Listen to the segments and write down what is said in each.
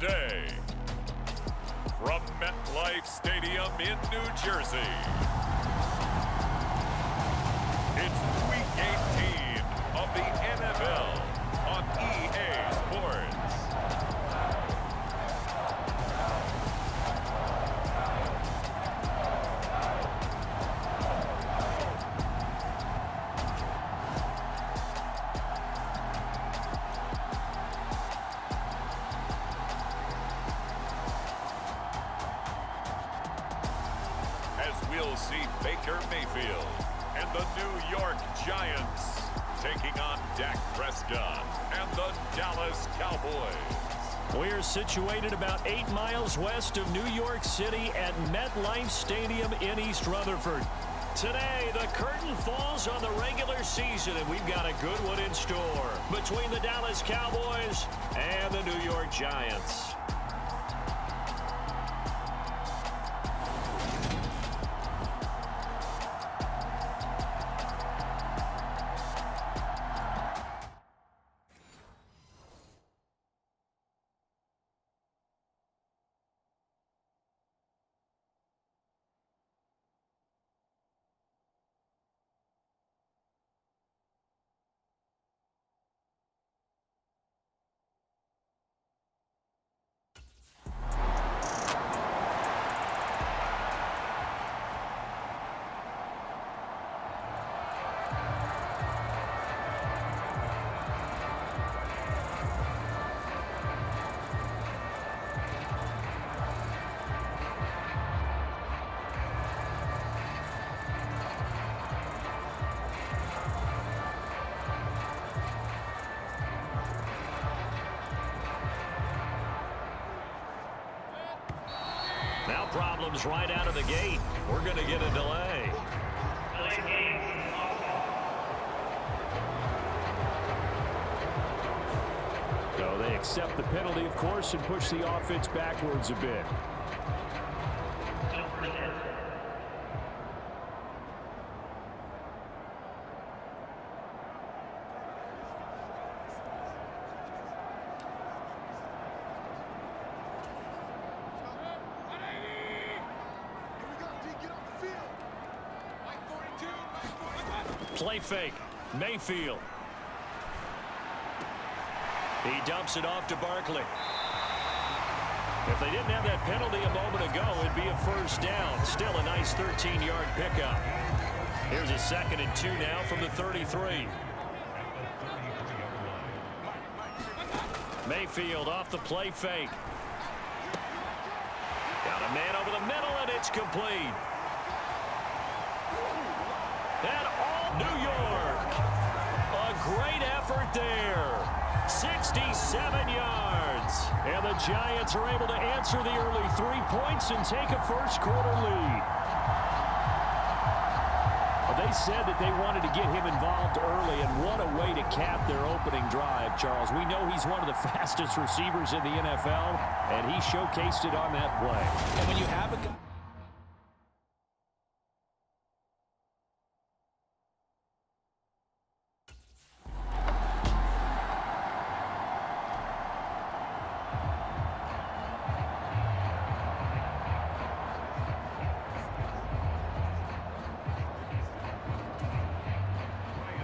day, from MetLife Stadium in New Jersey, it's Week 18 of the NFL on EA Sports. We'll see Baker Mayfield and the New York Giants taking on Dak Prescott and the Dallas Cowboys. We're situated about 8 miles west of New York City at MetLife Stadium in East Rutherford. Today, the curtain falls on the regular season, and we've got a good one in store between the Dallas Cowboys and the New York Giants. Now problems right out of the gate. We're going to get a delay. So they accept the penalty, of course, and push the offense backwards a bit. Play fake. Mayfield. He dumps it off to Barkley. If they didn't have that penalty a moment ago, it'd be a first down. Still a nice 13-yard pickup. Here's a 2nd and 2 now from the 33. Mayfield off the play fake. Got a man over the middle, and it's complete. And all New York. A great effort there. 67 yards. And the Giants are able to answer the early 3 points and take a first-quarter lead. They said that they wanted to get him involved early, and what a way to cap their opening drive, Charles. We know he's one of the fastest receivers in the NFL, and he showcased it on that play. And when you have a guy...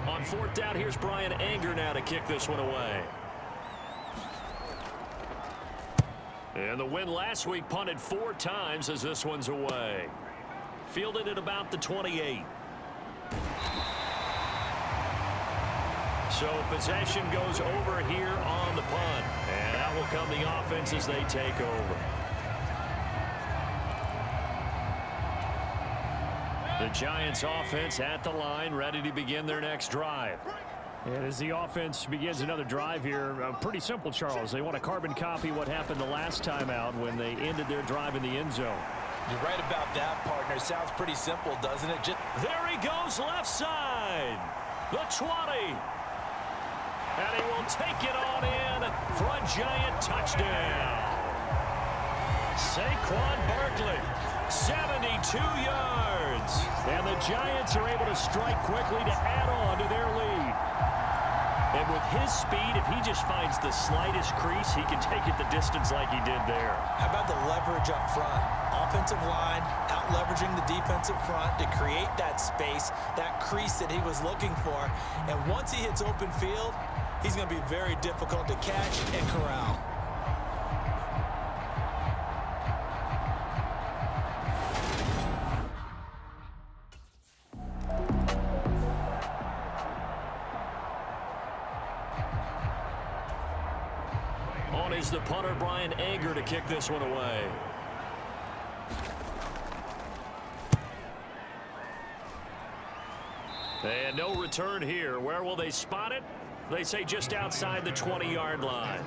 On 4th down, here's Brian Anger now to kick this one away. And the win last week punted 4 times as this one's away. Fielded at about the 28. So possession goes over here on the punt. And that will come the offense as they take over. The Giants offense at the line, ready to begin their next drive. And as the offense begins another drive here, pretty simple, Charles. They want to carbon copy what happened the last time out when they ended their drive in the end zone. You're right about that, partner. Sounds pretty simple, doesn't it? There he goes, left side. The 20. And he will take it on in for a Giant touchdown. Saquon Barkley, 72 yards. And the Giants are able to strike quickly to add on to their lead. And with his speed, if he just finds the slightest crease, he can take it the distance like he did there. How about the leverage up front? Offensive line out-leveraging the defensive front to create that space, that crease that he was looking for. And once he hits open field, he's going to be very difficult to catch and corral. On is the punter, Brian Anger, to kick this one away. And no return here. Where will they spot it? They say just outside the 20-yard line.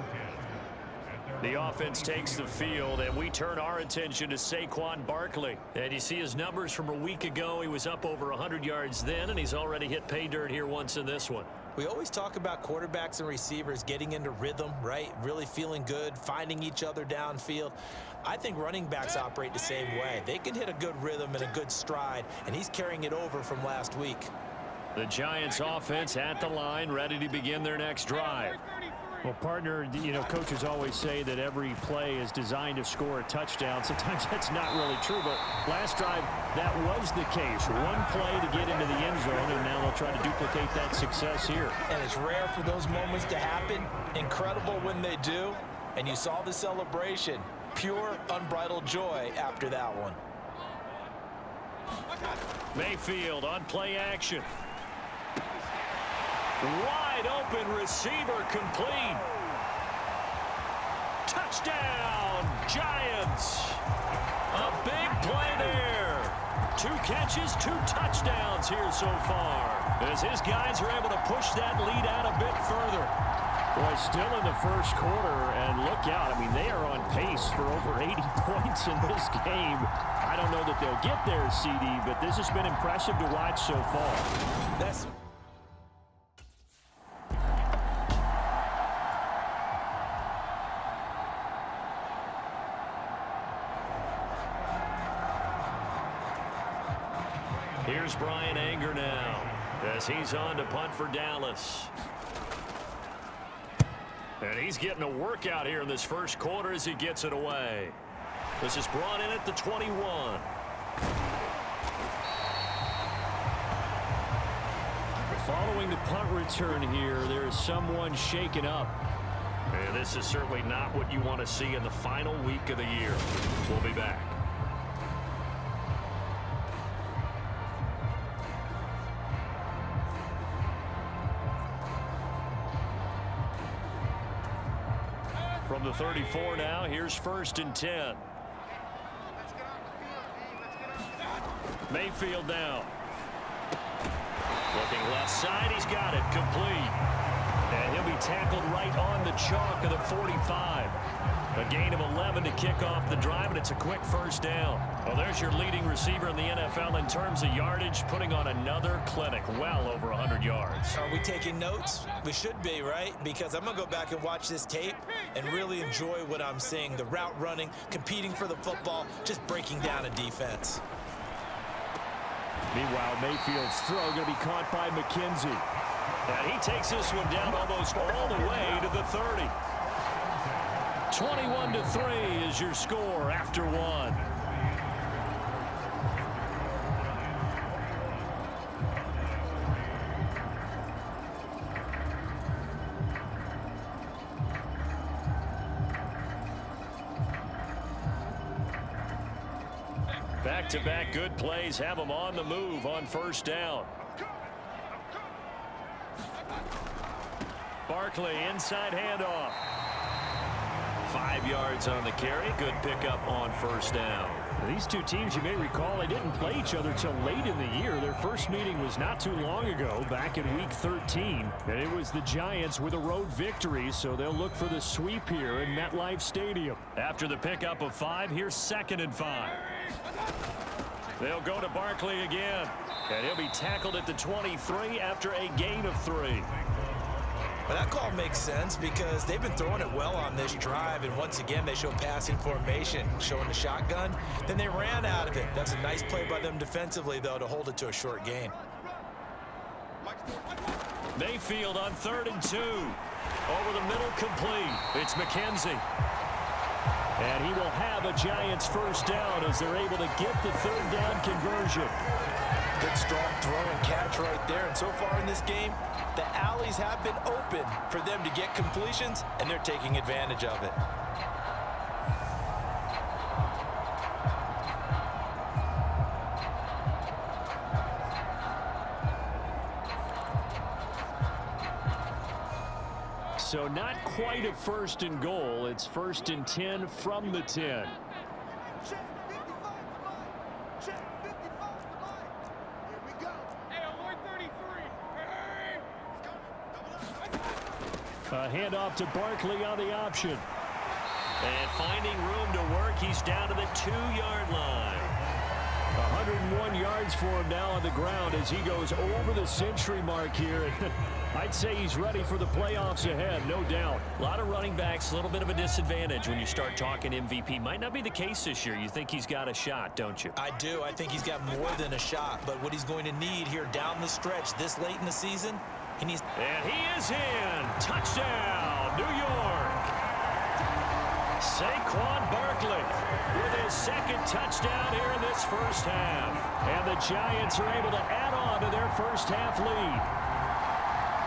The offense takes the field, and we turn our attention to Saquon Barkley. And you see his numbers from a week ago. He was up over 100 yards then, and he's already hit pay dirt here once in this one. We always talk about quarterbacks and receivers getting into rhythm, right? Really feeling good, finding each other downfield. I think running backs operate the same way. They can hit a good rhythm and a good stride, and he's carrying it over from last week. The Giants offense at the line, ready to begin their next drive. Well, partner, you know, coaches always say that every play is designed to score a touchdown. Sometimes that's not really true, but last drive, that was the case. One play to get into the end zone, and now they'll try to duplicate that success here. And it's rare for those moments to happen. Incredible when they do. And you saw the celebration. Pure, unbridled joy after that one. Mayfield on play action. Wide open receiver complete. Touchdown, Giants. A big play there. 2 catches, 2 touchdowns here so far, as his guys are able to push that lead out a bit further. Boy, still in the first quarter, and look out. I mean, they are on pace for over 80 points in this game. I don't know that they'll get there, CD, but this has been impressive to watch so far. That's... Here's Brian Anger now, as he's on to punt for Dallas. And he's getting a workout here in this first quarter as he gets it away. This is brought in at the 21. Following the punt return here, there is someone shaken up. And this is certainly not what you want to see in the final week of the year. We'll be back. From the 34 now, here's 1st and 10. Mayfield now. Looking left side, he's got it, complete. And he'll be tackled right on the chalk of the 45. A gain of 11 to kick off the drive, and it's a quick first down. Well, there's your leading receiver in the NFL in terms of yardage, putting on another clinic, well over 100 yards. Are we taking notes? We should be, right? Because I'm going to go back and watch this tape and really enjoy what I'm seeing. The route running, competing for the football, just breaking down a defense. Meanwhile, Mayfield's throw going to be caught by McKenzie. And he takes this one down almost all the way to the 30. 21-3 is your score after 1. Back-to-back good plays have them on the move on first down. Barkley inside handoff. 5 yards on the carry. Good pickup on first down. These two teams, you may recall, they didn't play each other till late in the year. Their first meeting was not too long ago, back in Week 13. And it was the Giants with a road victory, so they'll look for the sweep here in MetLife Stadium. After the pickup of 5, here's 2nd and 5. They'll go to Barkley again. And he'll be tackled at the 23 after a gain of 3. Well, that call makes sense because they've been throwing it well on this drive, and once again they show passing formation, showing the shotgun. Then they ran out of it. That's a nice play by them defensively, though, to hold it to a short gain. Mayfield on 3rd and 2. Over the middle, complete. It's McKenzie. And he will have a Giants first down as they're able to get the 3rd down conversion. Good strong throw and catch right there. And so far in this game, the alleys have been open for them to get completions, and they're taking advantage of it. So not quite a 1st and goal. It's 1st and 10 from the 10. A handoff to Barkley on the option. And finding room to work, he's down to the 2-yard line. 101 yards for him now on the ground as he goes over the century mark here. I'd say he's ready for the playoffs ahead, no doubt. A lot of running backs, a little bit of a disadvantage when you start talking MVP. Might not be the case this year. You think he's got a shot, don't you? I do. I think he's got more than a shot. But what he's going to need here down the stretch this late in the season, he needs... And he is in. Touchdown, New York. Saquon Barkley with his 2nd touchdown here in this first half. And the Giants are able to add on to their first half lead.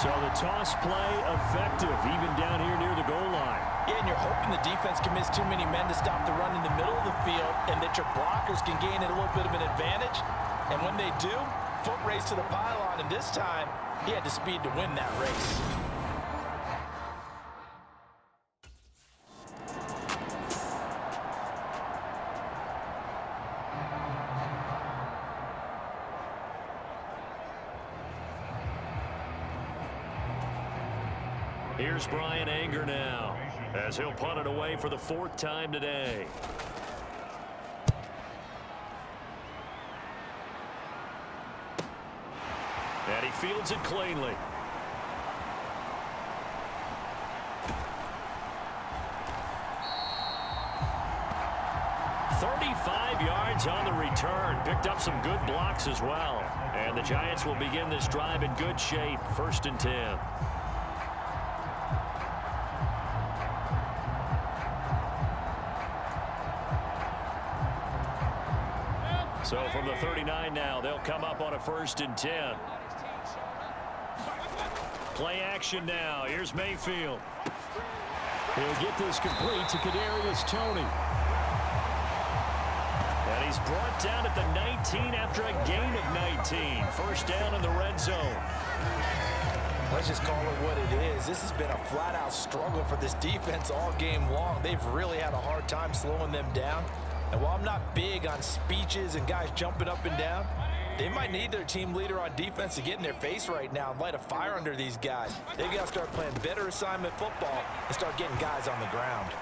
So the toss play effective, even down here near the goal line. Yeah, and you're hoping the defense can miss too many men to stop the run in the middle of the field and that your blockers can gain a little bit of an advantage. And when they do, foot race to the pylon, and this time, he had the speed to win that race. Here's Brian Anger now as he'll punt it away for the 4th time today. And he fields it cleanly. Yards on the return. Picked up some good blocks as well. And the Giants will begin this drive in good shape. 1st and 10. So from the 39 now, they'll come up on a 1st and 10. Play action now. Here's Mayfield. He'll get this complete to Kadarius Toney. And he's brought down at the 19 after a gain of 19. First down in the red zone. Let's just call it what it is. This has been a flat-out struggle for this defense all game long. They've really had a hard time slowing them down. And while I'm not big on speeches and guys jumping up and down, they might need their team leader on defense to get in their face right now and light a fire under these guys. They've got to start playing better assignment football and start getting guys on the ground.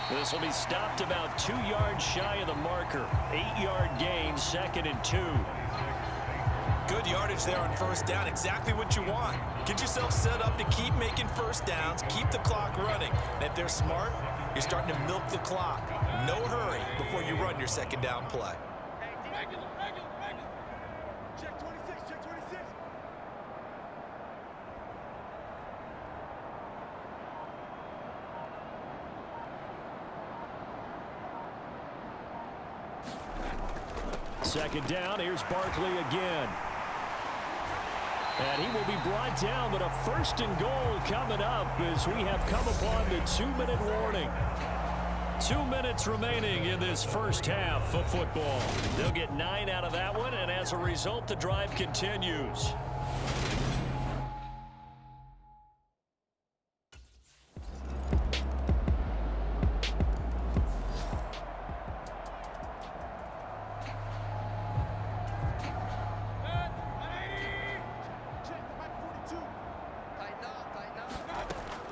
This will be stopped about 2 yards shy of the marker. 8-yard gain, 2nd and 2. Good yardage there on first down. Exactly what you want. Get yourself set up to keep making first downs, keep the clock running. And if they're smart, you're starting to milk the clock. No hurry before you run your 2nd down play. Check 26, check 26. Second down, here's Barkley again. And he will be brought down, but a 1st and goal coming up as we have come upon the 2-minute warning. 2 minutes remaining in this first half of football. They'll get 9 out of that one, and as a result, the drive continues.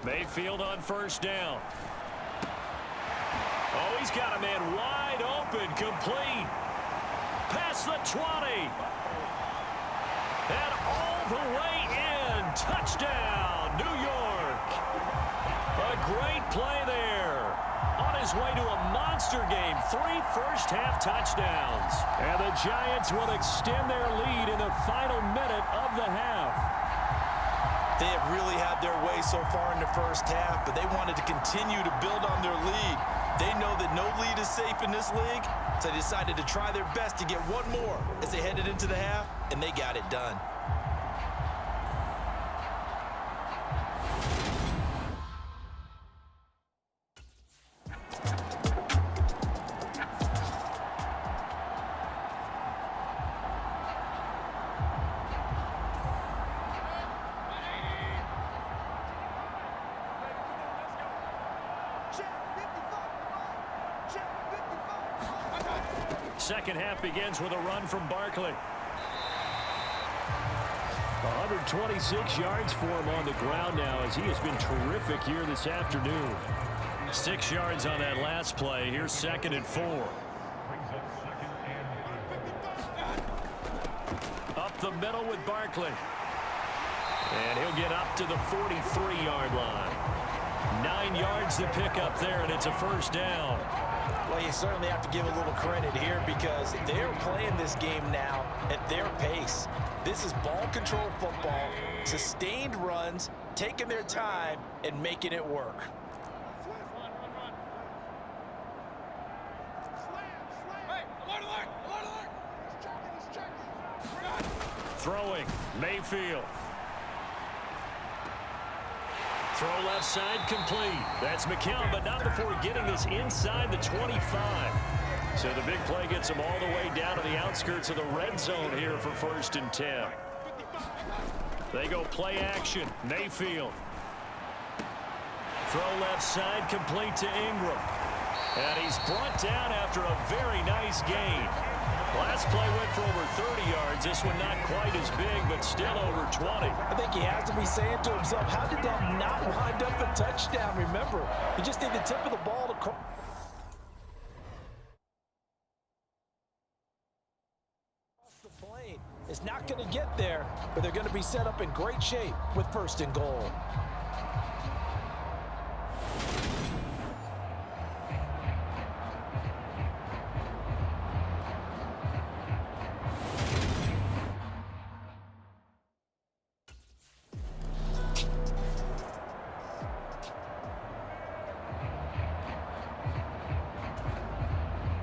Mayfield on first down. Oh, he's got a man wide open, complete. Past the 20. And all the way in. Touchdown, New York. A great play there. On his way to a monster game. 3 first-half touchdowns. And the Giants will extend their lead in the final minute of the half. They have really had their way so far in the first half, but they wanted to continue to build on their lead. They know that no lead is safe in this league, so they decided to try their best to get one more as they headed into the half, and they got it done. Second half begins with a run from Barkley. 126 yards for him on the ground now as he has been terrific here this afternoon. 6 yards on that last play. Here's 2nd and 4. Up the middle with Barkley. And he'll get up to the 43-yard line. 9 yards to pick up there, and it's a first down. Well, you certainly have to give a little credit here because they're playing this game now at their pace. This is ball control football, sustained runs, taking their time, and making it work. Throwing, Mayfield. Throw left side complete. That's McCown, but not before getting this inside the 25. So the big play gets him all the way down to the outskirts of the red zone here for 1st and 10. They go play action. Mayfield. Throw left side complete to Ingram. And he's brought down after a very nice gain. Last play went for over 30 yards. This one not quite as big, but still over 20. I think he has to be saying to himself, how did that not wind up a touchdown? Remember, you just need the tip of the ball to cross the plane. It's not going to get there, but they're going to be set up in great shape with 1st and goal.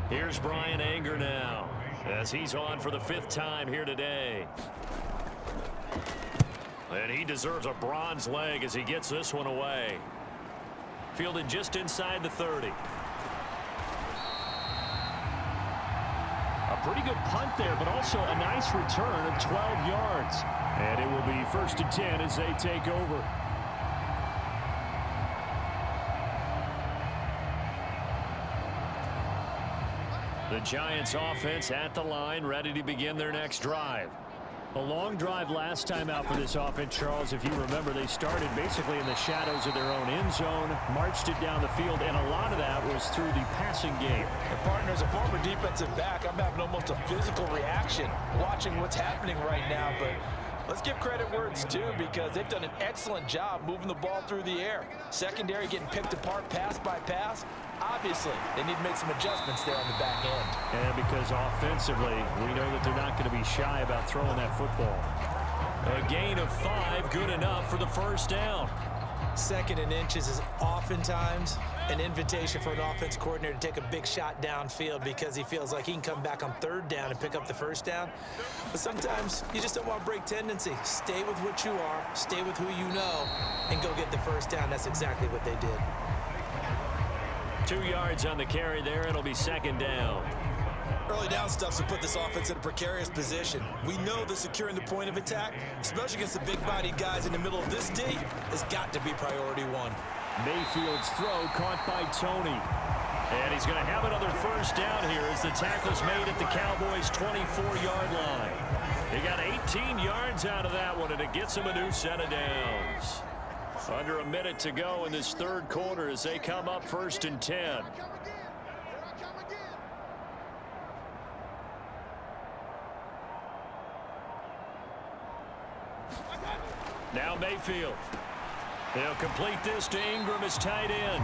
Here's Brian Anger now as he's on for the 5th time here today. And he deserves a bronze leg as he gets this one away. Fielded just inside the 30. A pretty good punt there, but also a nice return of 12 yards. And it will be 1st and 10 as they take over. The Giants offense at the line, ready to begin their next drive. A long drive last time out for this offense, Charles. If you remember, they started basically in the shadows of their own end zone, marched it down the field, and a lot of that was through the passing game. And partner, as a former defensive back, I'm having almost a physical reaction watching what's happening right now, but let's give credit where it's due because they've done an excellent job moving the ball through the air. Secondary getting picked apart pass by pass. Obviously, they need to make some adjustments there on the back end. And because offensively, we know that they're not going to be shy about throwing that football. A gain of 5, good enough for the 1st down. 2nd and inches is oftentimes an invitation for an offense coordinator to take a big shot downfield because he feels like he can come back on 3rd down and pick up the 1st down. But sometimes you just don't want to break tendency. Stay with what you are, stay with who you know, and go get the 1st down. That's exactly what they did. 2 yards on the carry there. It'll be 2nd down. Early down stuff to put this offense in a precarious position. We know that securing the point of attack, especially against the big-bodied guys in the middle of this D, has got to be priority 1. Mayfield's throw caught by Tony. And he's going to have another 1st down here as the tackle's made at the Cowboys' 24-yard line. He got 18 yards out of that one, and it gets him a new set of downs. Under a minute to go in this 3rd quarter as they come up 1st and 10. Now Mayfield. They'll complete this to Ingram as tight end.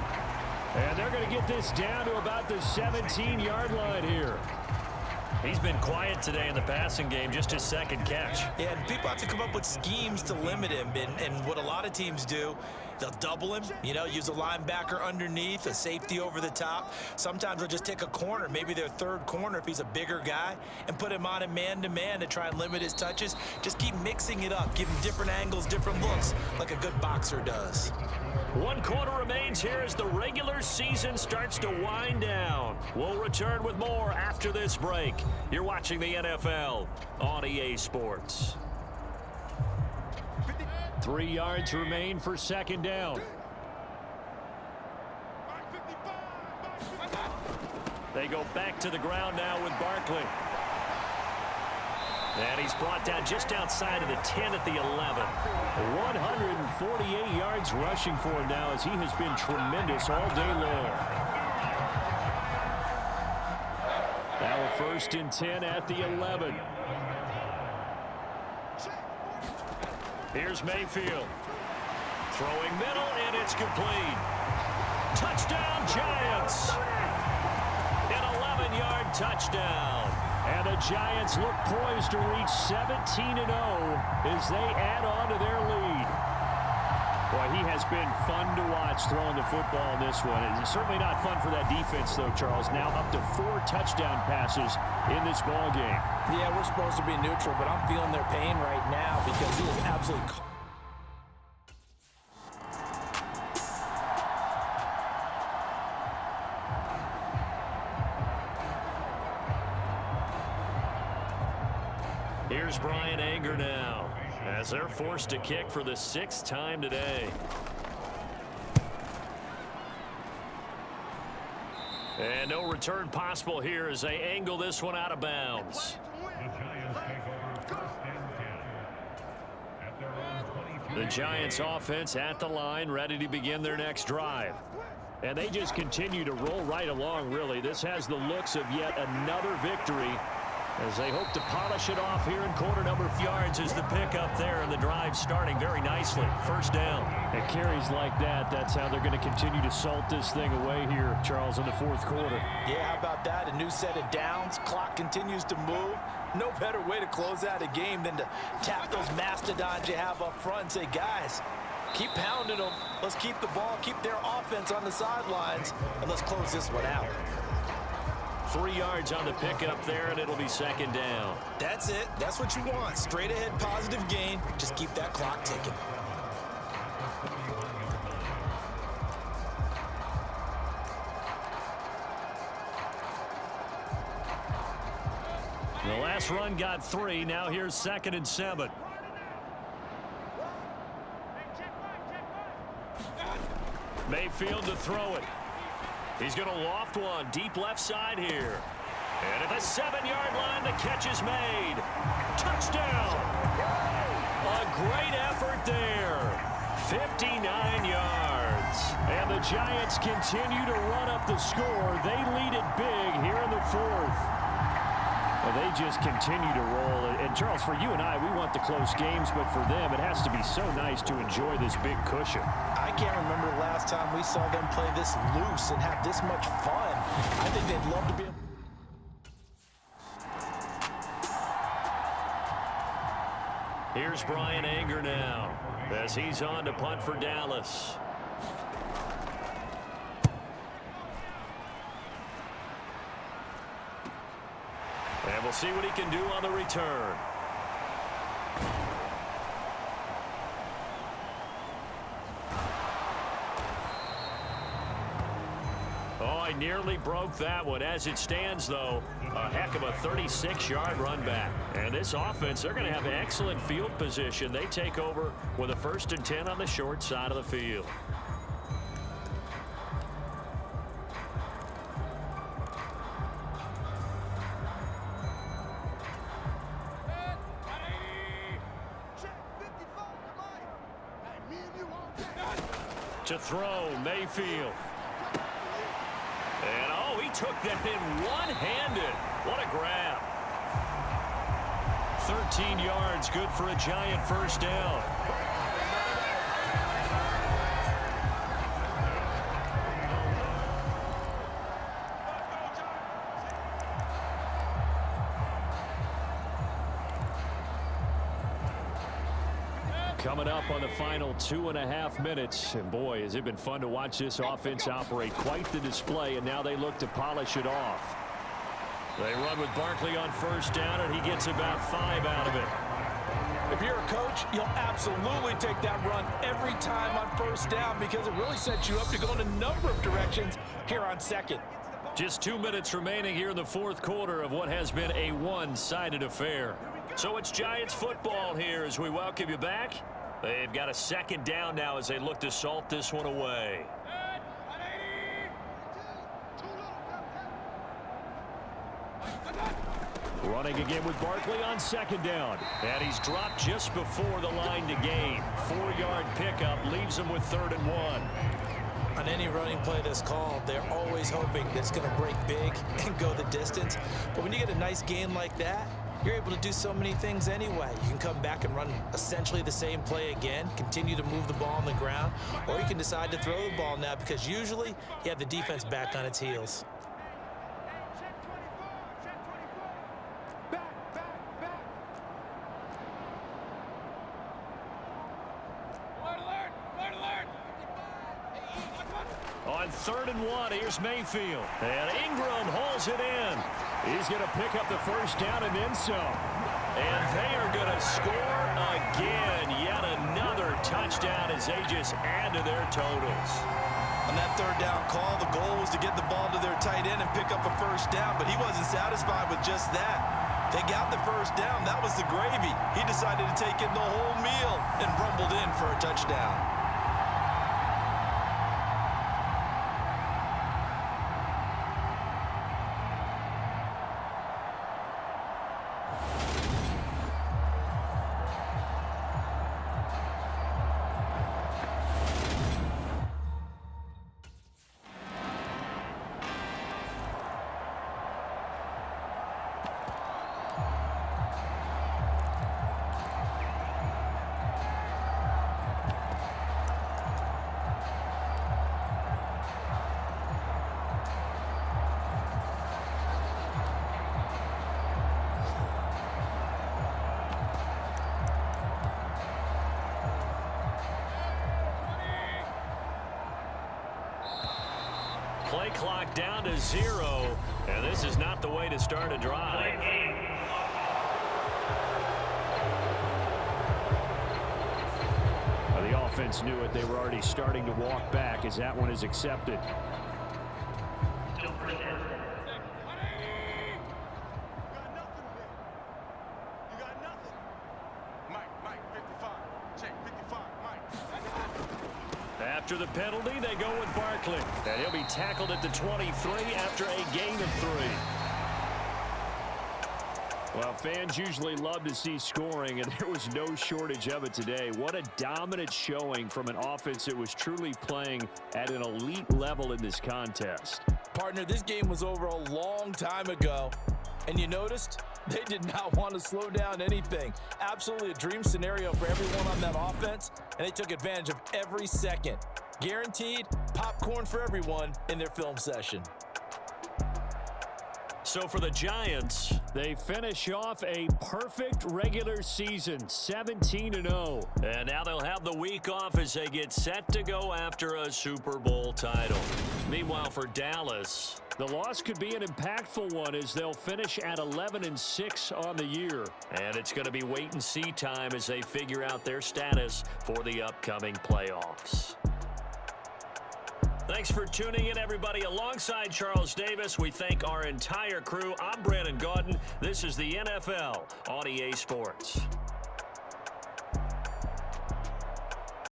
And they're going to get this down to about the 17-yard line here. He's been quiet today in the passing game, just his second catch. Yeah, and people have to come up with schemes to limit him. And what a lot of teams do, they'll double him, use a linebacker underneath, a safety over the top. Sometimes they'll just take a corner, maybe their third corner if he's a bigger guy, and put him on a man-to-man to try and limit his touches. Just keep mixing it up, give him different angles, different looks, like a good boxer does. 1 quarter remains here as the regular season starts to wind down. We'll return with more after this break. You're watching the NFL on EA Sports. 3 yards remain for second down. They go back to the ground now with Barkley. And he's brought down just outside of the 10 at the 11. 148 yards rushing for him now as he has been tremendous all day long. Now a 1st and 10 at the 11. Here's Mayfield. Throwing middle, and it's complete. Touchdown, Giants. An 11-yard touchdown. And the Giants look poised to reach 17-0 as they add on to their lead. Boy, he has been fun to watch throwing the football in this one. It's certainly not fun for that defense, though, Charles. Now up to 4 touchdown passes in this ball game. Yeah, we're supposed to be neutral, but I'm feeling their pain right now because he is absolutely... Here's Brian Anger now as they're forced to kick for the 6th time today. And no return possible here as they angle this one out of bounds. The Giants offense at the line, ready to begin their next drive. And they just continue to roll right along, really. This has the looks of yet another victory as they hope to polish it off here in quarter number. Yards is the pickup there, and the drive starting very nicely. 1st down. It carries like that. That's how they're going to continue to salt this thing away here, Charles, in the 4th quarter. Yeah, how about that? A new set of downs. Clock continues to move. No better way to close out a game than to tap those mastodons you have up front and say, guys, keep pounding them. Let's keep the ball, keep their offense on the sidelines, and let's close this one out. 3 yards on the pickup there, and it'll be 2nd down. That's it. That's what you want. Straight ahead positive gain. Just keep that clock ticking. The last run got 3. Now here's 2nd and 7. Mayfield to throw it. He's going to loft one deep left side here. And at the 7-yard line, the catch is made. Touchdown. A great effort there. 59 yards. And the Giants continue to run up the score. They lead it big here in the 4th. Well, they just continue to roll. And, Charles, for you and I, we want the close games, but for them, it has to be so nice to enjoy this big cushion. I can't remember the last time we saw them play this loose and have this much fun. I think they'd love to be able... Here's Brian Anger now as he's on to punt for Dallas. And we'll see what he can do on the return. Oh, I nearly broke that one. As it stands, though, a heck of a 36-yard run back. And this offense, they're going to have excellent field position. They take over with a 1st and 10 on the short side of the field. To throw, Mayfield. And, oh, he took that in one-handed. What a grab. 13 yards, good for a Giant 1st down. Coming up on the final 2.5 minutes. And boy, has it been fun to watch this offense operate. Quite the display, and now they look to polish it off. They run with Barkley on first down, and he gets about 5 out of it. If you're a coach, you'll absolutely take that run every time on first down because it really sets you up to go in a number of directions here on second. Just 2 minutes remaining here in the fourth quarter of what has been a one-sided affair. So it's Giants football here as we welcome you back. They've got a second down now as they look to salt this one away. Running again with Barkley on second down. And he's dropped just before the line to gain. 4-yard pickup leaves him with 3rd and 1. On any running play that's called, they're always hoping that it's going to break big and go the distance. But when you get a nice gain like that, you're able to do so many things anyway. You can come back and run essentially the same play again, continue to move the ball on the ground, or you can decide to throw the ball now because usually you have the defense back on its heels. On 3rd and 1, here's Mayfield. And Ingram hauls it in. He's going to pick up the first down and then some. And they are going to score again. Yet another touchdown as they just add to their totals. On that 3rd down call, the goal was to get the ball to their tight end and pick up a first down, but he wasn't satisfied with just that. They got the first down. That was the gravy. He decided to take in the whole meal and rumbled in for a touchdown. Play clock down to 0, and this is not the way to start a drive. Well, the offense knew it. They were already starting to walk back as that one is accepted. After the penalty, they go with Barkley. And he'll be tackled at the 23 after a gain of 3. Well, fans usually love to see scoring, and there was no shortage of it today. What a dominant showing from an offense that was truly playing at an elite level in this contest. Partner, this game was over a long time ago, and you noticed they did not want to slow down anything. Absolutely a dream scenario for everyone on that offense, and they took advantage of every second. Guaranteed popcorn for everyone in their film session. So for the Giants, they finish off a perfect regular season, 17-0. And now they'll have the week off as they get set to go after a Super Bowl title. Meanwhile, for Dallas, the loss could be an impactful one as they'll finish at 11-6 on the year. And it's going to be wait-and-see time as they figure out their status for the upcoming playoffs. Thanks for tuning in, everybody. Alongside Charles Davis, we thank our entire crew. I'm Brandon Gaudin. This is the NFL on EA Sports.